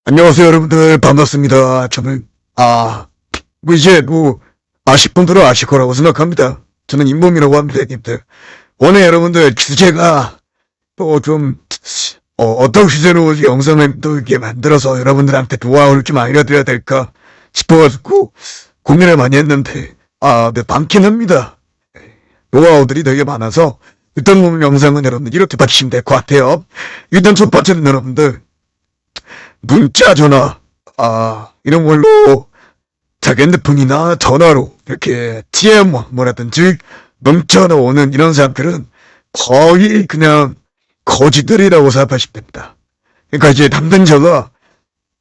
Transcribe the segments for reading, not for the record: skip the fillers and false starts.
안녕하세요, 여러분들. 반갑습니다. 저는, 이제, 아실 분들은 아실 거라고 생각합니다. 저는 인범이라고 합니다, 님들. 오늘 여러분들 주제가, 어떤 주제로 영상을 또 이렇게 만들어서 여러분들한테 노하우를 좀 알려드려야 될까 싶어가지고, 고민을 많이 했는데, 네, 많긴 합니다. 노하우들이 되게 많아서, 일단 오늘 영상은 여러분들 이렇게 봐주시면 될 것 같아요. 일단 첫 번째는 여러분들, 문자, 전화, 이런 걸로 자기 핸드폰이나 전화로 이렇게 TM라든지 문자나 오는 이런 사람들은 거의 그냥 거지들이라고 생각하시면 됩니다. 그러니까 이제 담당자가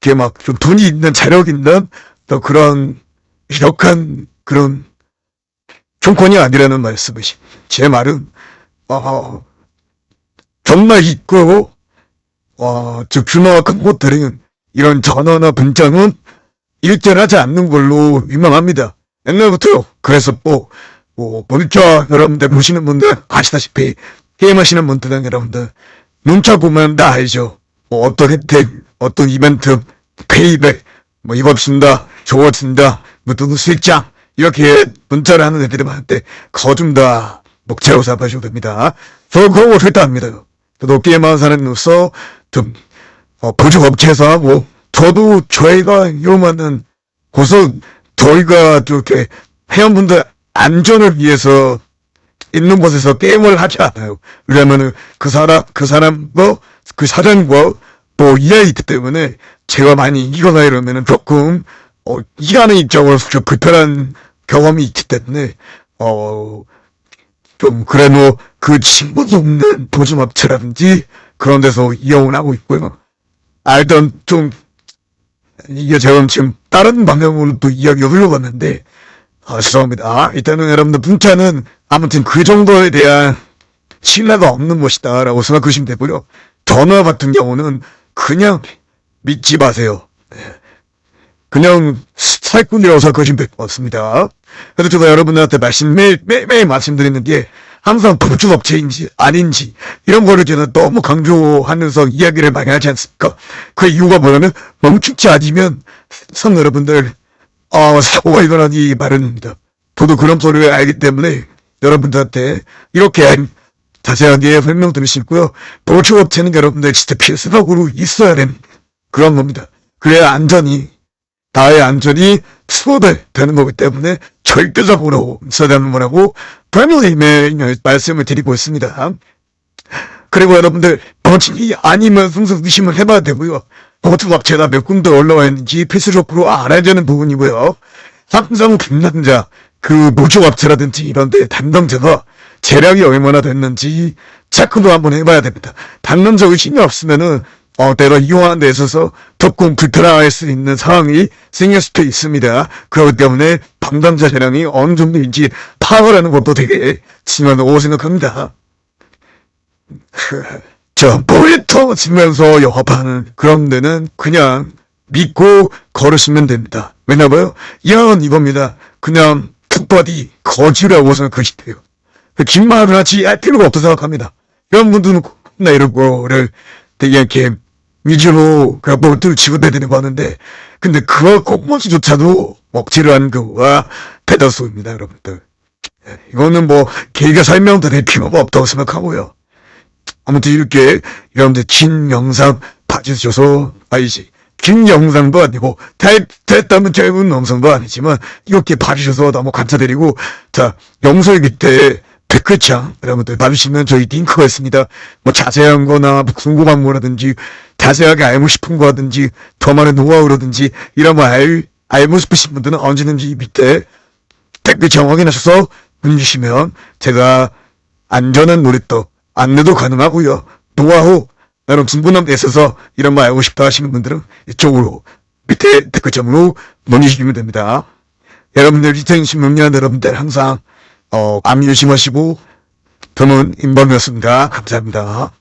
이렇게 막 좀 돈이 있는 자력 있는 또 그런 역한 그런 정권이 아니라는 말씀이시. 제 말은 정말 있고 규모가 큰 곳들은 이런 전화나 문자는 일절하지 않는 걸로 유명합니다. 옛날부터요. 그래서 문자 여러분들 보시는 분들 아시다시피 게임하시는 분들은 여러분들 문자 보면 다 알죠. 어떤 혜택, 어떤 이벤트, 페이백, 이거 준다, 저거 준다, 누구 수익장 이렇게 문자를 하는 애들이 많은데 거좀 다 목재로 생각하셔도 됩니다. 저 그런 거 절대 안 믿어요. 저도 게임하는 사람으로서 좀 보조업체에서 하고 저도 저희가 이러면은 우선 저희가 이렇게 회원분들 안전을 위해서 있는 곳에서 게임을 하지 않아요. 왜냐면은 그 사람과 그 사장과 이해가 있기 때문에 제가 많이 이기거나 이러면은 조금 이해하는 입장으로 좀 불편한 경험이 있기 때문에 좀 그래도 그 친구도 없는 보조업체라든지 그런 데서 이용을 하고 있고요. 알던 좀 이게 제가 지금 다른 방향으로 또 이야기가 흘러갔는데 죄송합니다. 일단은 여러분들 문자는 아무튼 그 정도에 대한 신뢰가 없는 것이다 라고 생각하시면 되고요. 전화 같은 경우는 그냥 믿지 마세요. 그냥 사기꾼이라고 생각하시면 될 것 같습니다. 그래서 제가 여러분들한테 매일 말씀드리는 게 항상 보조업체인지 아닌지 이런 거를 저는 너무 강조하면서 이야기를 많이 하지 않습니까? 그 이유가 뭐냐면 멈추지 않으면 여러분들 사고가 일어나기 마련입니다. 저도 그런 소리를 알기 때문에 여러분들한테 이렇게 자세하게 설명드릴 수 있고요. 보조업체는 여러분들 진짜 필수적으로 있어야 되는 그런 겁니다. 그래야 나의 안전이 추가되는 거기 때문에 절대적으로 있어야 되는 거라고 분명히 말씀을 드리고 있습니다. 그리고 여러분들 버진이 아니면 항상 의심을 해봐야 되고요. 보조업체가 몇 군데 올라와 있는지 필수적으로 알아야 되는 부분이고요. 항상 담당자, 그 보조업체라든지 이런 데 담당자가 재량이 얼마나 됐는지 체크도 한번 해봐야 됩니다. 담당자 의심이 없으면은 내가 이용하는 데 있어서 조금 불편할 수 있는 상황이 생길 수도 있습니다. 그렇기 때문에 담당자 재량이 어느 정도인지 파악을 하는 것도 되게 중요하다고 생각합니다. 모니터 치면서 영업하는 그런 데는 그냥 믿고 걸으시면 됩니다. 왜냐면 이겁니다. 그냥 툭바디 거지라고 생각하시대요. 긴 말을 하지 할 필요가 없다고 생각합니다. 이런 분들은 나 이런 거를 되게 이렇게 위주로 그냥 뭐들 지급해드리고 하는데 근데 그거 꼭무시조차도 먹지를 않는 경우가 대다수입니다, 여러분들. 이거는 길게 설명드릴 필요가 없다고 생각하고요. 아무튼 이렇게 여러분들 긴 영상 봐주셔서 긴 영상도 아니고 됐다면 짧은 영상도 아니지만 이렇게 봐주셔서 너무 감사드리고 영상 밑에 댓글창 여러분들 봐주시면 저희 링크가 있습니다. 자세한 거나 궁금한 거라든지 자세하게 알고 싶은 거라든지 더 많은 노하우라든지 이런 거 알고 싶으신 분들은 언제든지 밑에 댓글창 확인하셔서 보내주시면 제가 안전한 놀이터 안내도 가능하고요. 노하우 나름 궁금한 데 있어서 이런 거 알고 싶다 하시는 분들은 이쪽으로 밑에 댓글창으로 보내주시면 됩니다. 여러분들 2016년 여러분들 항상 암 조심하시고 저는 인범이었습니다. 감사합니다.